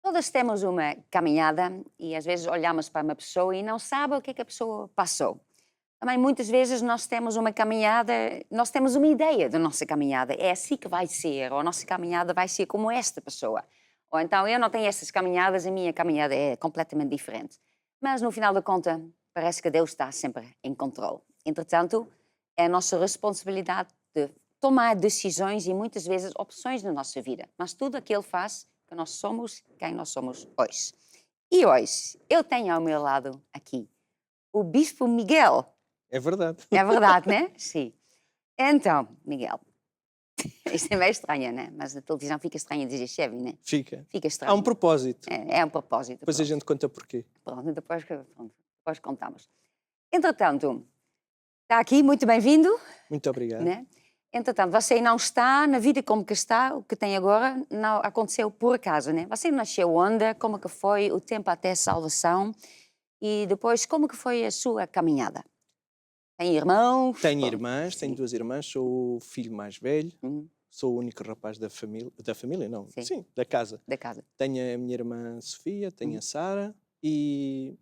Todas temos uma caminhada e às vezes olhamos para uma pessoa e não sabe o que é que a pessoa passou. Também muitas vezes nós temos uma caminhada, nós temos uma ideia da nossa caminhada. É assim que vai ser, ou a nossa caminhada vai ser como esta pessoa. Ou então eu não tenho essas caminhadas, a minha caminhada é completamente diferente. Mas no final da conta, parece que Deus está sempre em controle. Entretanto, é a nossa responsabilidade de tomar decisões e muitas vezes opções na nossa vida. Mas tudo aquilo faz que nós somos quem nós somos hoje. E hoje eu tenho ao meu lado aqui o Bispo Miguel. É verdade. É verdade, né? Sim. Então, Miguel, isto é meio estranho, né? Mas a televisão fica estranha dizer chefe, né? Fica. Fica Há estranho. um propósito. É um propósito. Depois a gente conta porquê. Pronto, depois contamos. Entretanto, está aqui, muito bem-vindo. Muito obrigado. Né? Entretanto, você não está na vida como que está, o que tem agora, não aconteceu por acaso, né? Você nasceu onde, como que foi o tempo até a salvação e depois como que foi a sua caminhada? Tem irmãos? Tenho irmãs, Sim. tenho 2 irmãs, sou o filho mais velho, Uhum. sou o único rapaz da família não, Sim. sim, da casa. Da casa. Tenho a minha irmã Sofia, tenho a Sara e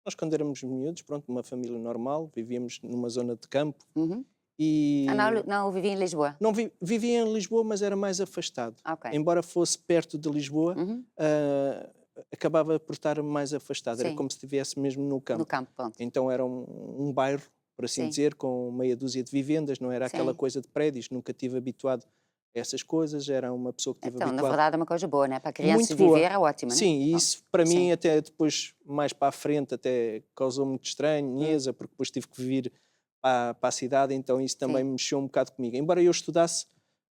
nós quando éramos miúdos, pronto, uma família normal, vivíamos numa zona de campo Uhum. e... Não vivia em Lisboa? Não vivia em Lisboa, mas era mais afastado. Ok. Embora fosse perto de Lisboa, Uhum. acabava por estar mais afastado. Era Sim. como se estivesse mesmo no campo. No campo, pronto. Então era um bairro, por assim Sim. dizer, com meia dúzia de vivendas, não era aquela Sim. coisa de prédios, nunca tive habituado a essas coisas, era uma pessoa que tive Então, na habituado. verdade, é uma coisa boa, né? Para a criança Muito boa. viver é ótimo, né? Sim, e Pronto. isso para mim Sim. até depois, mais para a frente, até causou muito estranheza, porque depois tive que vir para a cidade, então isso também Sim. mexeu um bocado comigo. Embora eu estudasse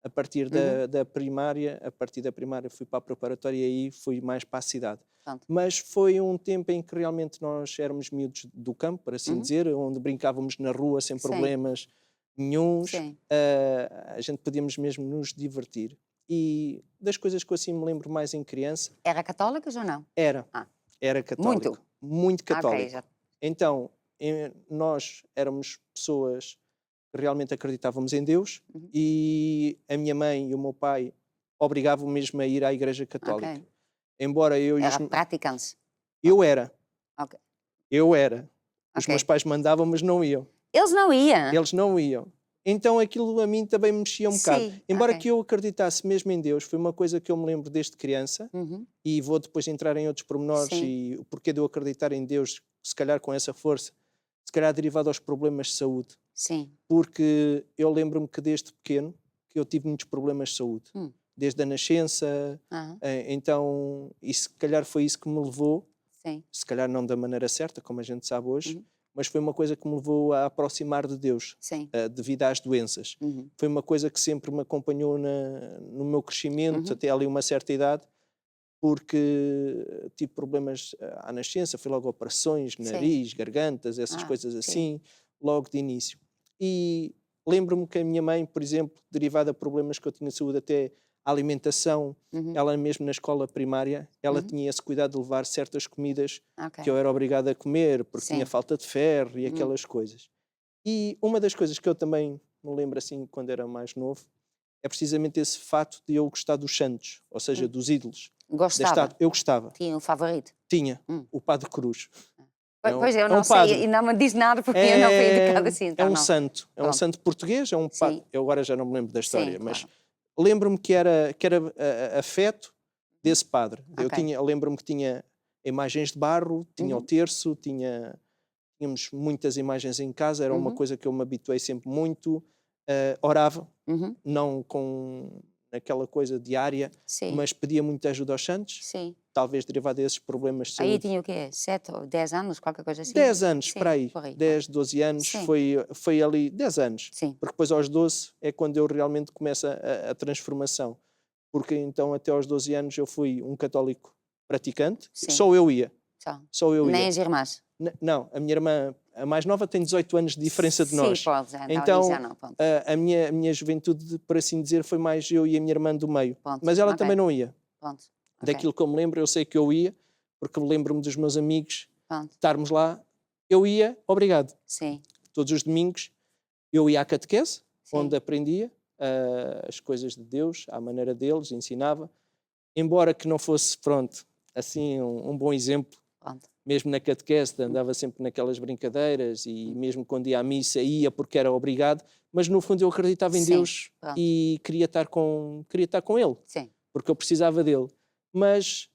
a partir da primária, a partir da primária fui para a preparatória e aí fui mais para a cidade. Pronto. Mas foi um tempo em que realmente nós éramos miúdos do campo, por assim dizer, onde brincávamos na rua sem Sim. problemas nenhuns, Sim. a gente podíamos mesmo nos divertir. E das coisas que eu assim me lembro mais em criança, Era católicos ou não? era Ah. católico, muito católico. Ok, já. Então, nós éramos pessoas que realmente acreditávamos em Deus e a minha mãe e o meu pai obrigavam mesmo a ir à Igreja Católica. Ok. Embora eu e Era praticante. eu era, Ok. Os Ok. meus pais mandavam, mas não iam. Eles não iam? Eles não iam. Então aquilo a mim também me mexia um bocado. Sim, Embora ok. que eu acreditasse mesmo em Deus, foi uma coisa que eu me lembro desde criança, Uhum. e vou depois entrar em outros pormenores Sim. e o porquê de eu acreditar em Deus, se calhar com essa força, se calhar derivado aos problemas de saúde. Sim. Porque eu lembro-me que desde pequeno que eu tive muitos problemas de saúde. Desde a nascença, Aham. então, e se calhar foi isso que me levou, Sim. se calhar não da maneira certa, como a gente sabe hoje, Uhum. mas foi uma coisa que me levou a aproximar de Deus, Sim. devido às doenças. Uhum. Foi uma coisa que sempre me acompanhou no meu crescimento, até ali uma certa idade, porque tive problemas à nascença, foi logo operações, nariz, gargantas, essas coisas assim, logo de início. E lembro-me que a minha mãe, por exemplo, derivada a problemas que eu tinha de saúde, até a alimentação, ela mesmo na escola primária, ela tinha esse cuidado de levar certas comidas Ok. que eu era obrigado a comer, porque Sim. tinha falta de ferro e aquelas coisas. E uma das coisas que eu também me lembro assim, quando era mais novo, é precisamente esse fato de eu gostar dos santos, ou seja, dos ídolos. Gostava? Eu gostava. Tinha um favorito? Tinha. O Padre Cruz. Pois eu é não um sei, padre. e não me diz nada porque eu não fui educada assim, É então um não. santo. É um Pronto. santo português, é um Sim. padre. Eu agora já não me lembro da história, Sim, mas claro. lembro-me que era afeto desse padre. Ok. Eu lembro-me que tinha imagens de barro, tinha o terço, tínhamos muitas imagens em casa, era uma coisa que eu me habituei sempre muito. Orava, não com aquela coisa diária, Sim. mas pedia muita ajuda aos santos, Sim. talvez derivado desses problemas de Aí saúde. tinha o quê? 7 ou 10 anos, qualquer coisa assim? 10 anos, Sim, para aí. por aí. 10, 12 anos, Sim. foi ali 10 anos. Sim. Porque depois aos 12 é quando eu realmente começo a transformação. Porque então até aos 12 anos eu fui um católico praticante, Sim. só eu ia. Só. Eu Nem ia. as irmãs? Não, a minha irmã, a mais nova, tem 18 anos de diferença de nós. Sim, pode, Então, já não, pronto. a minha juventude, por assim dizer, foi mais eu e a minha irmã do meio. Pronto, Mas ela ok. também não ia. Pronto. Ok. Daquilo que eu me lembro, eu sei que eu ia, porque lembro-me dos meus amigos Pronto. estarmos lá. Eu ia, obrigado. Sim. Todos os domingos eu ia à catequese, Sim. onde aprendia as coisas de Deus, à maneira deles, ensinava. Embora que não fosse, pronto, assim um bom exemplo. Pronto. Mesmo na catequese andava sempre naquelas brincadeiras e mesmo quando ia à missa ia porque era obrigado, mas no fundo eu acreditava em Sim, Deus pronto. e queria estar com Ele, Sim. porque eu precisava dele. Mas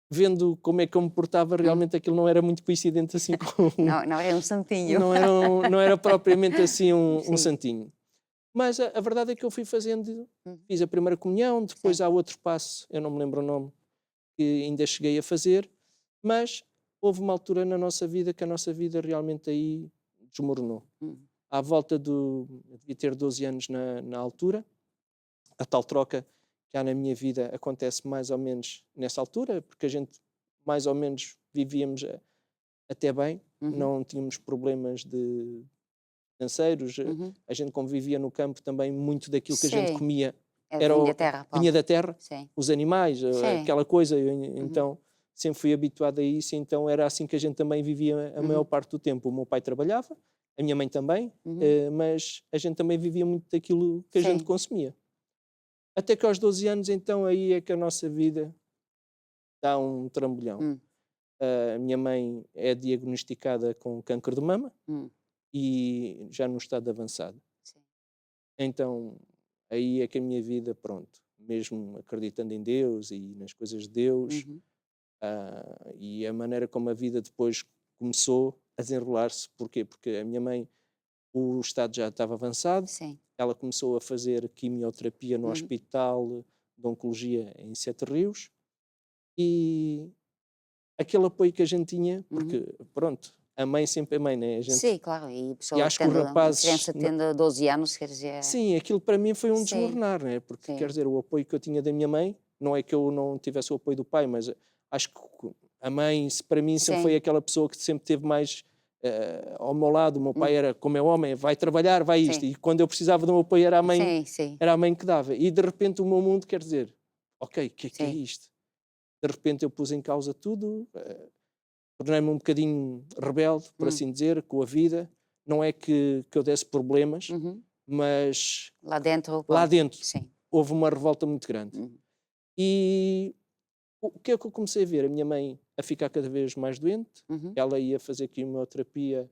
vendo como é que eu me portava, realmente aquilo não era muito coincidente assim com... Não é um santinho. não era propriamente assim um Sim. santinho. Mas a verdade é que eu fui fazendo, Uhum. fiz a primeira comunhão, depois Sim. há outro passo, eu não me lembro o nome, que ainda cheguei a fazer, mas houve uma altura na nossa vida que a nossa vida realmente aí desmoronou. À volta eu devia ter 12 anos na altura, a tal troca que há na minha vida acontece mais ou menos nessa altura, porque a gente mais ou menos vivíamos até bem, não tínhamos problemas financeiros, a gente convivia no campo também, muito daquilo que a gente Sim. comia Era vinha da terra. vinha da terra, Sim. os animais, Sim. aquela coisa, então sempre fui habituado a isso, então era assim que a gente também vivia a maior parte do tempo. O meu pai trabalhava, a minha mãe também, mas a gente também vivia muito daquilo que a gente Sim. consumia. Até que aos 12 anos, então, aí é que a nossa vida dá um trambolhão. A minha mãe é diagnosticada com câncer de mama e já no estado avançado. Sim. Então, aí é que a minha vida, pronto, mesmo acreditando em Deus e nas coisas de Deus, e a maneira como a vida depois começou a desenrolar-se. Porquê? Porque a minha mãe, o estado já estava avançado, Sim. ela começou a fazer quimioterapia no Hospital de Oncologia em Sete Rios, e aquele apoio que a gente tinha, porque, pronto, a mãe sempre é mãe, né? A gente, Sim, claro. E a e pessoa acho que os uma rapazes... criança tendo 12 anos, quer dizer... Sim, aquilo para mim foi um Sim. desmoronar, né? Porque, Sim. quer dizer, o apoio que eu tinha da minha mãe, não é que eu não tivesse o apoio do pai, mas acho que a mãe, para mim, sempre foi Sim. aquela pessoa que sempre teve mais ao meu lado. O meu pai era, como é homem, vai trabalhar, vai isto. Sim. E quando eu precisava do meu apoio Sim, sim. era a mãe que dava. E de repente o meu mundo, quer dizer, ok, o que é Sim. isto? De repente eu pus em causa tudo, tornei-me um bocadinho rebelde, por assim dizer, com a vida. Não é que eu desse problemas, mas Lá dentro, lá pronto. dentro Sim. houve uma revolta muito grande. E o que é que eu comecei a ver? A minha mãe a ficar cada vez mais doente, ela ia fazer quimioterapia.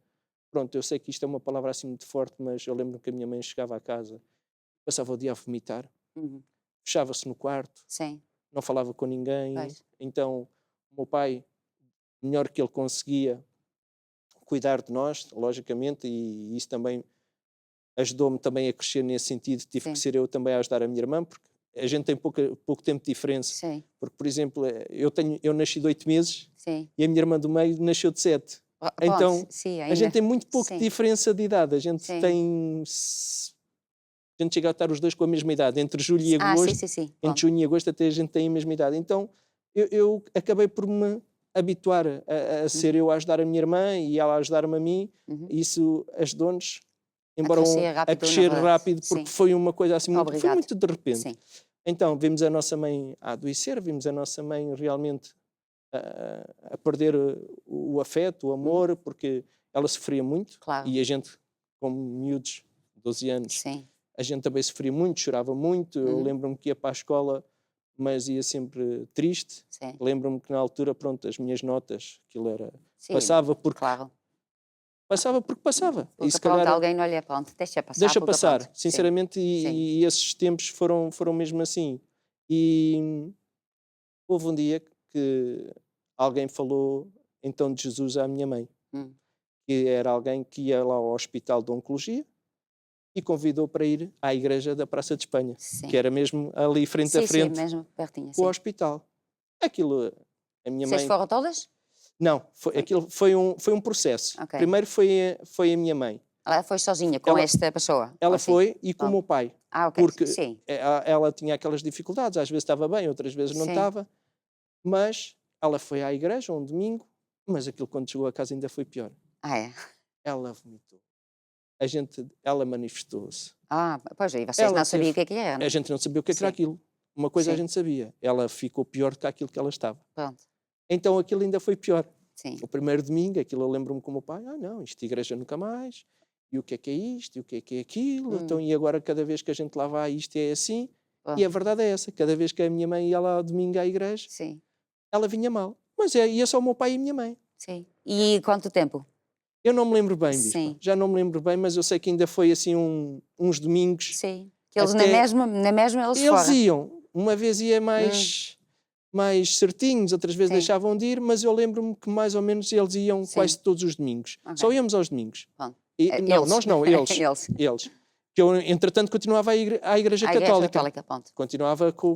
Pronto, eu sei que isto é uma palavra assim muito forte, mas eu lembro que a minha mãe chegava a casa, passava o dia a vomitar, fechava-se no quarto, Sim. não falava com ninguém. Pois. Então o meu pai, melhor que ele conseguia cuidar de nós, logicamente, e isso também ajudou-me também a crescer nesse sentido. Tive Sim. que ser eu também a ajudar a minha irmã, porque a gente tem pouco tempo de diferença. Sim. Porque, por exemplo, eu nasci de 8 meses Sim. e a minha irmã do meio nasceu de 7. Pronto, Então sim, a ainda. gente tem muito pouco de Sim. diferença de idade. A gente Sim. tem... A gente chega a estar os dois com a mesma idade. Entre julho e Sim, agosto, sim. entre Pronto. junho e agosto até a gente tem a mesma idade. Então eu acabei por me habituar a ser eu a ajudar a minha irmã e ela a ajudar-me a mim. Isso ajudou-nos, embora a crescer rápido, porque Sim. foi uma coisa assim, foi Obrigado. muito de repente. Sim. Então vimos a nossa mãe a adoecer, vimos a nossa mãe realmente a perder o afeto, o amor, porque ela sofria muito. Claro. E a gente, como miúdos, 12 anos, Sim. a gente também sofria muito, chorava muito. Eu lembro-me que ia para a escola, mas ia sempre triste. Sim. Lembro-me que na altura, pronto, as minhas notas, aquilo era... Sim. Passava porque Claro. passava. Porque, E se pronto, calhar alguém, olha, pronto, deixa passar. deixa porque, passar, pronto. sinceramente, Sim. e esses tempos foram mesmo assim. E houve um dia que alguém falou então de Jesus à minha mãe, que era alguém que ia lá ao Hospital de Oncologia e convidou para ir à igreja da Praça de Espanha, Sim. que era mesmo ali frente a Sim, frente mesmo pertinho. com o Sim. hospital. Aquilo, a minha Vocês mãe... foram todas? Não, aquilo foi um processo. Ok. Primeiro foi a minha mãe. Ela foi sozinha com esta pessoa? Ela ou assim? foi e com o meu pai. Ok. Porque Sim. ela tinha aquelas dificuldades, às vezes estava bem, outras vezes não Sim. estava, mas ela foi à igreja um domingo, mas aquilo quando chegou a casa ainda foi pior. É? Ela vomitou. Ela manifestou-se. Pois aí, vocês Ela não sabiam o teve- que era, não A é? gente não sabia o que era Sim. aquilo. Uma coisa a Sim. gente sabia, ela ficou pior do que aquilo que ela estava. Pronto. Então aquilo ainda foi pior. Sim. O primeiro domingo, aquilo eu lembro-me com o meu pai, não, isto de igreja nunca mais, e o que é isto, e o que é aquilo, então e agora cada vez que a gente lá vai isto é assim. Pronto. E a verdade é essa, cada vez que a minha mãe ia lá ao domingo à igreja, Sim. ela vinha mal. Mas ia só o meu pai e a minha mãe. Sim. E quanto tempo? Eu não me lembro bem, Bispa. Sim. Já não me lembro bem, mas eu sei que ainda foi assim uns domingos. Sim. Que eles até... na mesma eles Eles foram. iam. Uma vez ia mais certinhos, outras vezes Sim. deixavam de ir, mas eu lembro-me que mais ou menos eles iam Sim. quase todos os domingos. Ok. Só íamos aos domingos. Bom. Não, Eles. nós não, eles. Eles. Eles. Que eu, entretanto, continuava à Igreja A Igreja Católica. Católica, ponto. Continuava com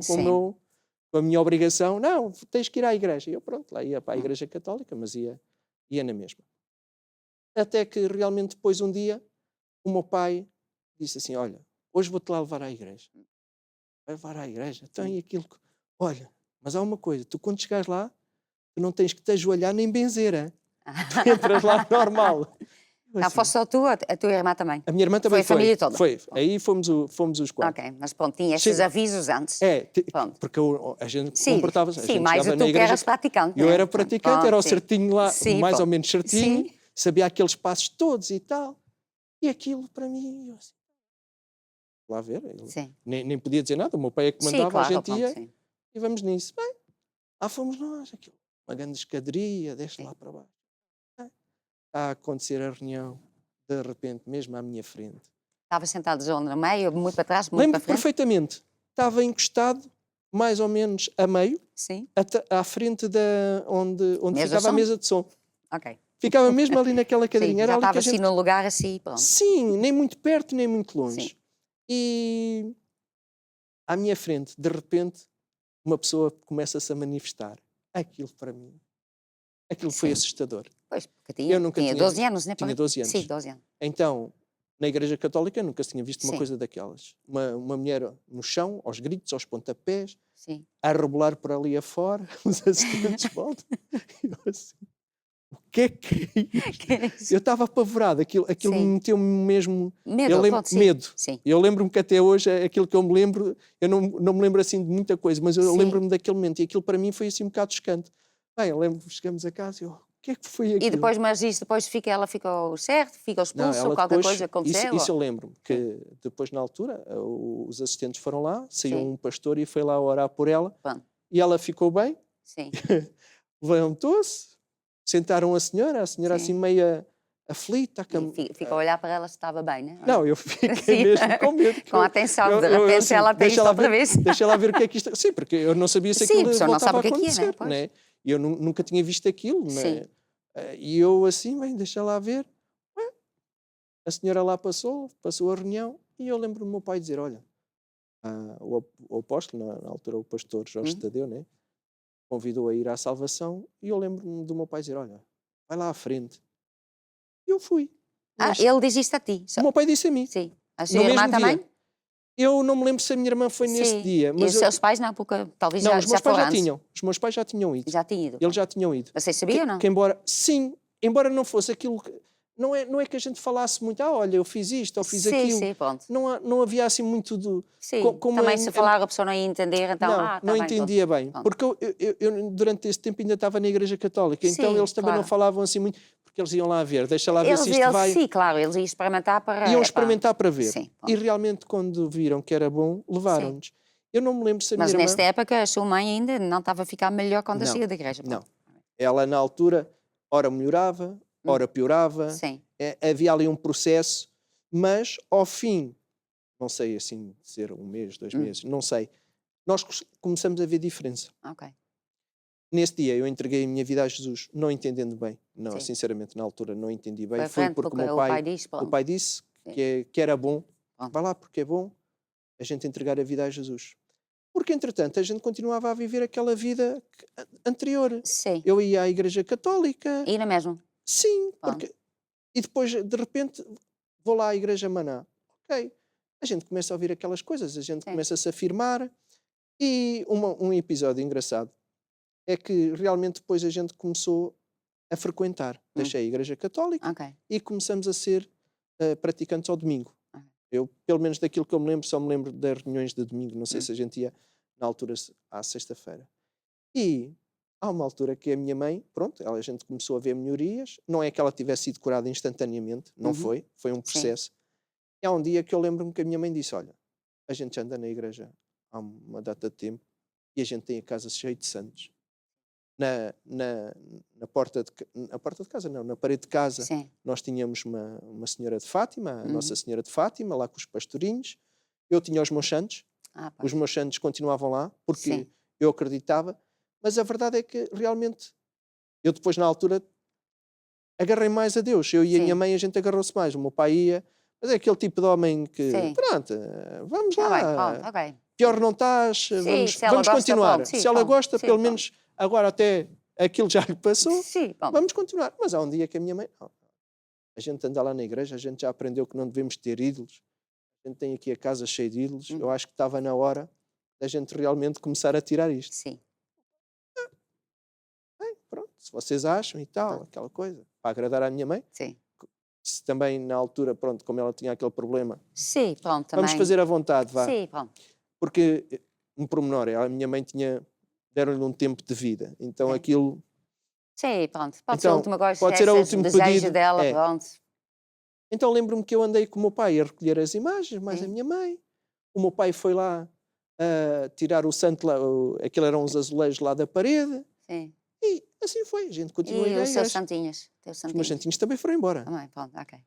a minha obrigação. Não, tens que ir à igreja. E eu, pronto, lá ia para a Igreja Católica, mas ia na mesma. Até que realmente depois um dia o meu pai disse assim, olha, hoje vou-te lá levar à igreja. Vai levar à igreja? Então e aquilo que... Olha, mas há uma coisa, tu quando chegares lá, tu não tens que te ajoelhar nem benzer, hein? Tu entras lá normal. Não, Assim, fosse só tu, a tua irmã também. a minha irmã também Foi a família toda. Foi. Aí fomos os quatro. Ok, mas pronto, tinha estes Sim. avisos antes. Porque a gente Sim, comportava-se. sim, mais tu que eras praticante. Eu né? era praticante, Pronto, era o sim. certinho lá, Sim, mais pronto. ou menos certinho, Sim. sabia aqueles passos todos e tal. E aquilo para mim, eu assim, lá ver, Sim. nem podia dizer nada, o meu pai é que Sim, mandava, claro, a gente pronto, ia sim. e vamos nisso. Bem, lá fomos nós, aquilo, uma grande escadaria, desce lá para baixo. Bem, a acontecer a reunião, de repente, mesmo à minha frente. Estava sentado no meio, muito para trás, muito Lembro para frente? perfeitamente, estava encostado mais ou menos a meio, Sim. à frente onde ficava a som? mesa de som. Ok. Ficava mesmo ali naquela Sim, cadeirinha. Era já ali estava que a assim gente... num lugar assim, pronto. Sim, nem muito perto, nem muito longe. Sim. E à minha frente, de repente, uma pessoa começa-se a manifestar. Aquilo para mim, aquilo foi Sim. assustador. Pois, porque Eu nunca tinha tinha 12 visto. anos, não é? Tinha 12 anos. Sim, 12 anos. Então, na Igreja Católica, eu nunca tinha visto uma Sim. coisa daquelas. Uma mulher no chão, aos gritos, aos pontapés, Sim. a rebolar por ali afora, os assistentes voltam. E eu assim, o que é isto? Que é isso? Eu estava apavorado, aquilo Sim. me meteu mesmo... Medo, pronto, sim. Medo. Sim. Eu lembro-me que até hoje, aquilo que eu me lembro, eu não me lembro assim de muita coisa, mas eu Sim. lembro-me daquele momento, e aquilo para mim foi assim um bocado chocante. Bem, eu lembro, chegamos a casa e eu, o que é que foi aquilo? E depois, mas isso depois ela ficou certo, ficou Não, expulsa, ela ou qualquer depois, coisa aconteceu? isso eu lembro-me, que depois na altura os assistentes foram lá, saiu Sim. um pastor e foi lá orar por ela, Pronto. e ela ficou bem, Sim. levantou-se, sentaram a senhora Sim. assim meio aflita. E fica a olhar para ela se estava bem, né? Não, eu fiquei Sim. mesmo com medo. Com atenção, de repente assim, ela tem isto outra vez. Deixa ela ver o que é que isto... Sim, porque eu não sabia se Sim, aquilo a pessoa não voltava sabe a o que é, acontecer, né? né? E eu nunca tinha visto aquilo, né? Sim. E eu assim, bem, deixa lá ver. Ué, a senhora lá passou a reunião, e eu lembro do meu pai dizer, olha, o apóstolo, na altura o pastor Jorge Tadeu, né? Convidou a ir à salvação, e eu lembro-me do meu pai dizer, olha, vai lá à frente. E eu fui. Mas Ele diz isto a ti? o meu pai disse a mim. Sim. A No sua irmã mesmo também? dia. Eu não me lembro se a minha irmã foi nesse Sim. dia. E Mas os seus pais não, porque talvez não, já os meus pais foram já antes. tinham. Os meus pais já tinham ido. Já tinha ido. Eles já tinham ido. Vocês sabiam ou não? Que embora não fosse aquilo... Não é que a gente falasse muito, olha, eu fiz isto, ou fiz aquilo. Sim, pronto. Não havia assim muito do... Sim, também se falar a pessoa não ia entender, então... Não bem, entendia bem. pronto. Porque eu, durante esse tempo, ainda estava na Igreja Católica. Então Sim, eles também não claro. falavam assim muito... Porque eles iam lá ver, deixa lá ver se isto vai... Sim, claro, eles iam experimentar para... Iam experimentar para ver. Sim, E realmente, quando viram que era bom, levaram-nos. Eu não me lembro se a minha Mas irmã... nesta época a sua mãe ainda não estava a ficar melhor quando Não, saía da igreja. Não. Ela, na altura, ora melhorava, ora piorava. Sim. Havia ali um processo, mas ao fim, não sei assim dizer 1 mês, 2 meses, não sei, nós começamos a ver diferença. Ok. Nesse dia eu entreguei a minha vida a Jesus, não entendendo bem. Não, Sim. sinceramente, na altura não entendi bem. Foi Foi frente, porque o meu o pai disse, o pai disse que era bom. Pronto. Vai lá porque é bom a gente entregar a vida a Jesus. Porque, entretanto, a gente continuava a viver aquela vida anterior. Sim. Eu ia à Igreja Católica. E na mesma? Sim, porque... E depois, de repente, vou lá à Igreja Maná. Ok. A gente começa a ouvir aquelas coisas, a gente começa a se afirmar. E um episódio engraçado é que realmente depois a gente começou a frequentar. Deixei a Igreja Católica e começamos a ser praticantes ao domingo. Eu, pelo menos daquilo que eu me lembro, só me lembro das reuniões de domingo. Não sei se a gente ia, na altura, à sexta-feira. E há uma altura que a minha mãe, pronto, a gente começou a ver melhorias. Não é que ela tivesse sido curada instantaneamente, não foi um processo. E há um dia que eu lembro-me que a minha mãe disse, olha, a gente anda na igreja há uma data de tempo e a gente tem a casa cheia de santos. na porta na porta de casa, não, na parede de casa, Sim. nós tínhamos uma senhora de Fátima, a Nossa Uhum. Senhora de Fátima, lá com os pastorinhos. Eu tinha os meus santos, os Pois. meus santos continuavam lá, porque Sim. eu acreditava, mas a verdade é que realmente eu depois, na altura, agarrei mais a Deus. Eu e a minha Sim. mãe, a gente agarrou-se mais. O meu pai ia, mas é aquele tipo de homem que, Sim. pronto, vamos Tá bem, lá, pronto, ok. pior não estás, Sim, se ela vamos gosta, continuar. pronto. Sim, Se ela pronto. gosta, Sim, pelo pronto. menos agora até aquilo já lhe passou, Sim, pronto. vamos continuar. Mas há um dia que a minha mãe, não, a gente anda lá na igreja, a gente já aprendeu que não devemos ter ídolos, a gente tem aqui a casa cheia de ídolos, eu acho que estava na hora da gente realmente começar a tirar isto. Sim. Bem, pronto, se vocês acham e tal, aquela coisa, para agradar à minha mãe, Sim. se também na altura, pronto, como ela tinha aquele problema, Sim, pronto, vamos também. fazer à vontade, vá. Sim, pronto. Porque, um pormenor, a minha mãe deram-lhe um tempo de vida, então Sim. aquilo, Sim, pronto. Pode ser a então, última coisa, pode ser o esse último desejo pedido. dela, pronto. Então lembro-me que eu andei com o meu pai a recolher as imagens, mais a Sim. minha mãe. O meu pai foi lá a tirar o santo, aquilo eram uns azulejos lá da parede, Sim. e assim foi, a gente continuou a ir E à os seus igreja. santinhos? Teus Os meus santinhos? santinhos também foram embora, Também, pronto, ok.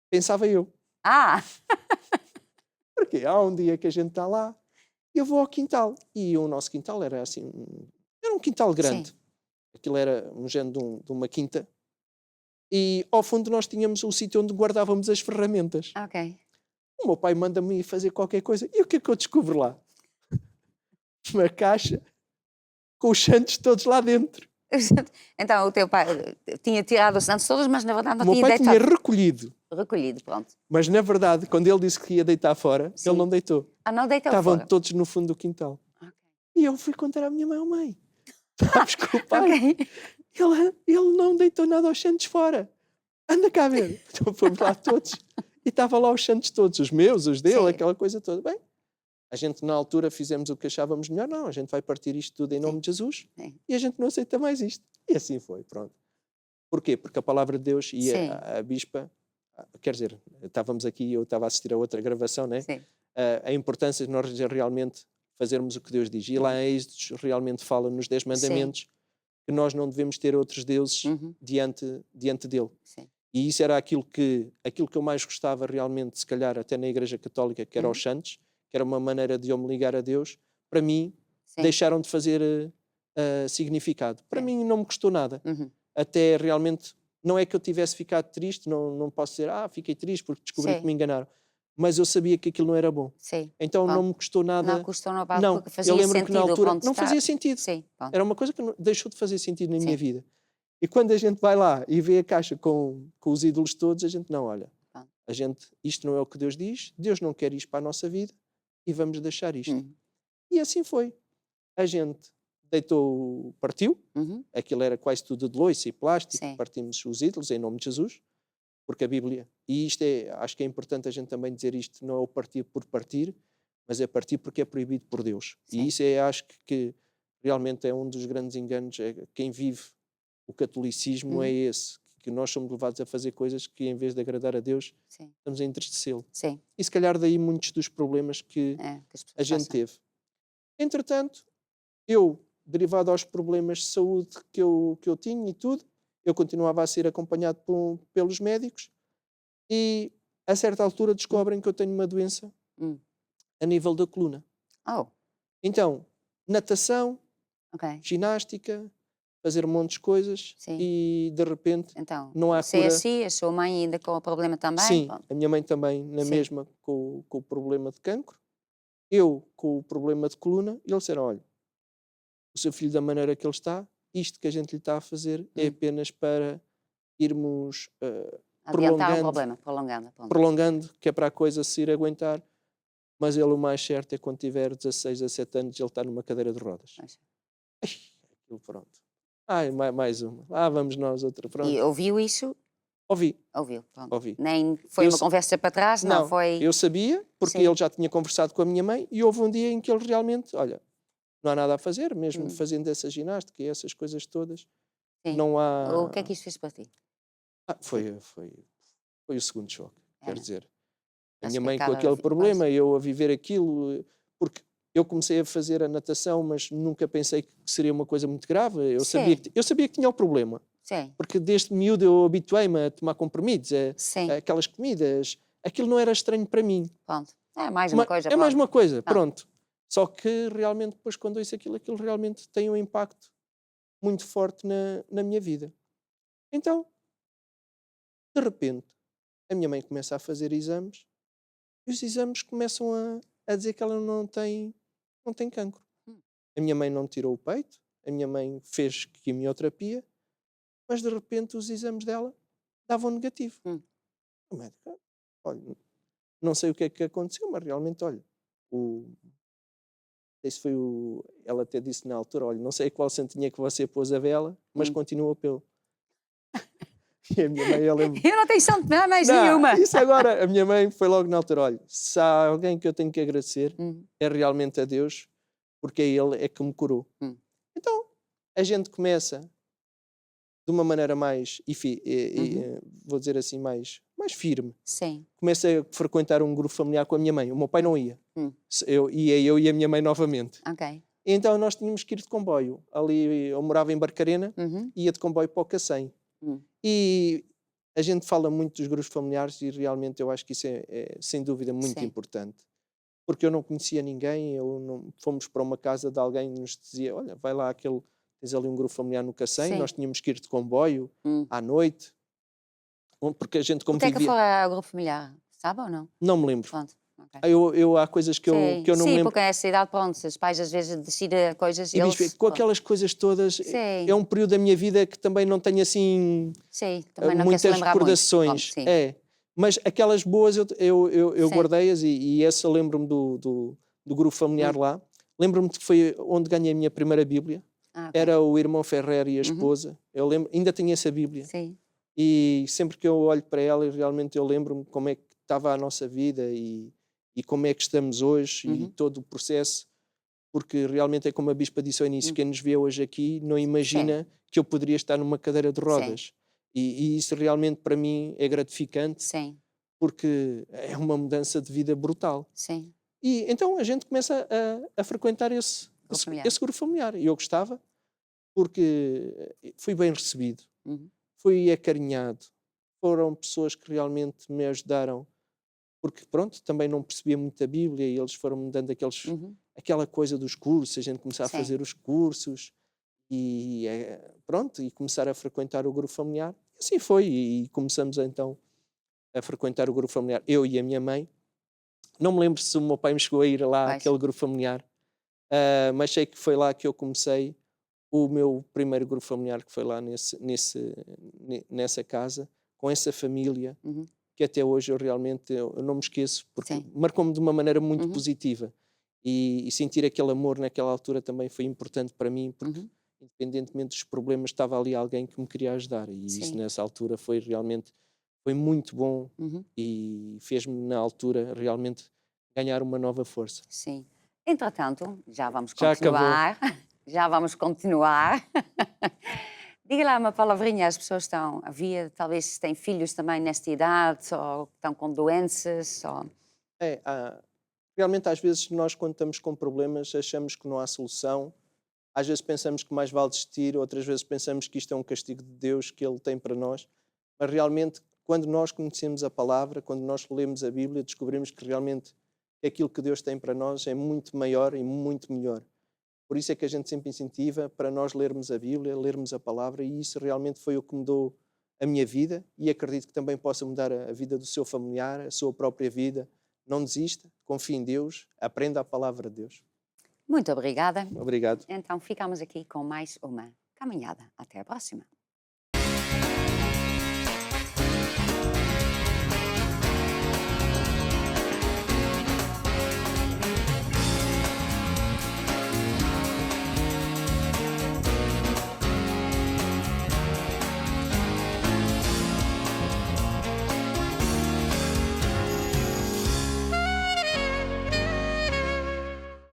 pensava eu. Ah! Porque há um dia que a gente está lá, eu vou ao quintal, e o nosso quintal era assim, era um quintal grande. Sim. Aquilo era um género de uma quinta, e ao fundo nós tínhamos o sítio onde guardávamos as ferramentas. Ok. O meu pai manda-me ir fazer qualquer coisa, e o que é que eu descubro lá? Uma caixa com os santos todos lá dentro. Então o teu pai tinha tirado os santos todos, mas na verdade O não meu tinha pai tinha deitado. recolhido, Recolhido, pronto. mas na verdade, quando ele disse que ia deitar fora, Sim. ele não deitou. Ah, não deitou Estavam fora. todos no fundo do quintal. Ok. E eu fui contar à minha mãe, mãe, sabes que o pai, Ok. ele não deitou nada aos santos fora. Anda cá ver. Então fomos lá todos e estava lá os santos todos, os meus, os dele, Sim. aquela coisa toda. Bem, a gente na altura fizemos o que achávamos melhor. Não, a gente vai partir isto tudo em nome Sim. de Jesus Sim. e a gente não aceita mais isto. E assim foi, pronto. Porquê? Porque a palavra de Deus e Sim. a bispa, quer dizer, estávamos aqui, eu estava a assistir a outra gravação, né? Sim. A importância de nós realmente fazermos o que Deus diz. E lá em Êxodos realmente fala nos 10 mandamentos que nós não devemos ter outros deuses diante dele. Sim. E isso era aquilo que eu mais gostava realmente, se calhar até na Igreja Católica, que era aos santos, que era uma maneira de eu me ligar a Deus. Para mim, Sim. deixaram de fazer significado. Para Sim. mim não me custou nada. Até realmente, não é que eu tivesse ficado triste, não posso dizer, fiquei triste porque descobri Sim. que me enganaram. Mas eu sabia que aquilo não era bom. Sim. Então Bom, não me custou nada. não custou na Não, porque eu fazia lembro sentido. que na altura Pronto, não fazia sentido. Sim. Pronto. Era uma coisa que deixou de fazer sentido na minha Sim. vida. E quando a gente vai lá e vê a caixa com os ídolos todos, a gente não olha. Pronto. Isto não é o que Deus diz, Deus não quer isto para a nossa vida e vamos deixar isto. E assim foi. A gente partiu, aquilo era quase tudo de loiça e plástico, Sim. partimos os ídolos em nome de Jesus, porque a Bíblia, e acho que é importante a gente também dizer isto, não é o partir por partir, mas é partir porque é proibido por Deus. Sim. E isso acho que realmente é um dos grandes enganos, quem vive o catolicismo é esse, que nós somos levados a fazer coisas que em vez de agradar a Deus, Sim. estamos a entristecê-lo. Sim. E se calhar daí muitos dos problemas que Que as pessoas a gente passam. teve. Entretanto, eu, derivado aos problemas de saúde que eu tinha e tudo, eu continuava a ser acompanhado pelos médicos e a certa altura descobrem que eu tenho uma doença a nível da coluna. Oh, Então, natação, ok. ginástica, fazer um monte de coisas Sim. e de repente Então, não há você é cura. assim, a sua mãe ainda com o problema também? Sim, Pronto. a minha mãe também na Sim. mesma com o problema de cancro, eu com o problema de coluna, e eles disseram, olha, o seu filho da maneira que ele está, isto que a gente lhe está a fazer é apenas para irmos Adiantar o problema, prolongando. Pronto. prolongando, que é para a coisa se ir aguentar, mas ele o mais certo é quando tiver 16 a 7 anos ele está numa cadeira de rodas. Pois. Aquilo pronto. Mais uma. Vamos nós, outra, pronto. E ouviu isso? Ouvi. Ouviu, pronto. Ouvi. Nem foi Eu uma conversa para trás, não foi? Eu sabia, porque Sim. ele já tinha conversado com a minha mãe e houve um dia em que ele realmente, olha, não há nada a fazer, mesmo fazendo essa ginástica e essas coisas todas, Sim. não há... O que é que isso fez para ti? Foi o segundo choque, quer Era. dizer. A A minha mãe com explicada aquele da problema, eu a viver aquilo, porque eu comecei a fazer a natação, mas nunca pensei que seria uma coisa muito grave. Eu Sim. sabia que tinha o problema, Sim, porque desde miúdo eu habituei-me a tomar comprimidos, sim, aquelas comidas. Aquilo não era estranho para mim. pronto. É mais uma coisa, É mais pronto. uma coisa, Pronto. pronto. Só que realmente depois quando ouço aquilo realmente tem um impacto muito forte na minha vida. Então, de repente, a minha mãe começa a fazer exames e os exames começam a dizer que ela não tem cancro. Hum. A minha mãe não tirou o peito, a minha mãe fez quimioterapia, mas de repente os exames dela davam negativo. Hum. O médico, olha, não sei o que é que aconteceu, mas realmente, olha, esse foi ela até disse na altura, olha, não sei qual santinha que você pôs a vela, mas continua pelo. E a minha mãe, eu lembro. Eu não tenho santo mais Não, nenhuma. isso agora, a minha mãe foi logo na altura, olha, se há alguém que eu tenho que agradecer, Hum, é realmente a Deus, porque é Ele é que me curou. hum, Então, a gente começa de uma maneira mais, vou dizer assim, mais firme. sim. Comecei a frequentar um grupo familiar com a minha mãe. O meu pai não ia. Hum, Eu e a minha mãe novamente. ok. Então nós tínhamos que ir de comboio. Ali eu morava em Barcarena, Uhum, ia de comboio para o Cacém. hum, E a gente fala muito dos grupos familiares e realmente eu acho que isso é sem dúvida muito sim. importante. Porque eu não conhecia ninguém, fomos para uma casa de alguém que nos dizia, olha, vai lá tens ali um grupo familiar no Cacém, Sim. nós tínhamos que ir de comboio Hum. à noite, porque a gente O que é que convivia. foi o grupo familiar? Sabe ou não? Não me lembro. Pronto. Ok. Há coisas que Sim, eu não me sim, lembro. porque essa idade, pronto, se os pais às vezes decidem coisas, E eles... com aquelas coisas todas, Sim, é um período da minha vida que também não tenho assim sim, também não quer se muitas lembrar muito. recordações. Pronto, sim. É. Mas aquelas boas eu Sim. guardei-as e essa lembro-me do grupo familiar lá. Lembro-me que foi onde ganhei a minha primeira Bíblia. Ah, ok. Era o irmão Ferrer e a Uhum. esposa. Eu lembro, ainda tinha essa Bíblia. Sim, E sempre que eu olho para ela, realmente eu lembro-me como é que estava a nossa vida e como é que estamos hoje e Uhum. todo o processo, porque realmente é como a Bispa disse ao início, quem nos vê hoje aqui não imagina que eu poderia estar numa cadeira de rodas. E isso realmente para mim é gratificante, sim, porque é uma mudança de vida brutal. sim. E então a gente começa a frequentar Grupo familiar. esse grupo familiar. E eu gostava, porque fui bem recebido, Uhum. fui acarinhado, foram pessoas que realmente me ajudaram, porque pronto, também não percebia muito a Bíblia e eles foram-me dando Uhum. aquela coisa dos cursos, a gente começar a Sim. fazer os cursos e pronto, e começar a frequentar o grupo familiar. E assim foi, e começamos então a frequentar o grupo familiar, eu e a minha mãe. Não me lembro se o meu pai me chegou a ir lá Pois. àquele grupo familiar, mas sei que foi lá que eu comecei o meu primeiro grupo familiar, que foi lá nessa casa, com essa família, Uhum. que até hoje eu não me esqueço, porque Sim. marcou-me de uma maneira muito Uhum. positiva. E sentir aquele amor naquela altura também foi importante para mim, porque Uhum. independentemente dos problemas, estava ali alguém que me queria ajudar. E isso Sim. nessa altura foi muito bom Uhum. e fez-me na altura realmente ganhar uma nova força. Sim. Entretanto, já vamos Já acabou. continuar. Já vamos continuar. Diga lá uma palavrinha, as pessoas estão talvez têm filhos também nesta idade, ou estão com doenças, ou... É, realmente às vezes nós quando estamos com problemas achamos que não há solução, às vezes pensamos que mais vale desistir, outras vezes pensamos que isto é um castigo de Deus que Ele tem para nós, mas realmente quando nós conhecemos a palavra, quando nós lemos a Bíblia, descobrimos que realmente aquilo que Deus tem para nós é muito maior e muito melhor. Por isso é que a gente sempre incentiva para nós lermos a Bíblia, lermos a palavra, e isso realmente foi o que mudou a minha vida e acredito que também possa mudar a vida do seu familiar, a sua própria vida. Não desista, confie em Deus, aprenda a palavra de Deus. Muito obrigada. Obrigado. Então ficamos aqui com mais uma caminhada. Até a próxima.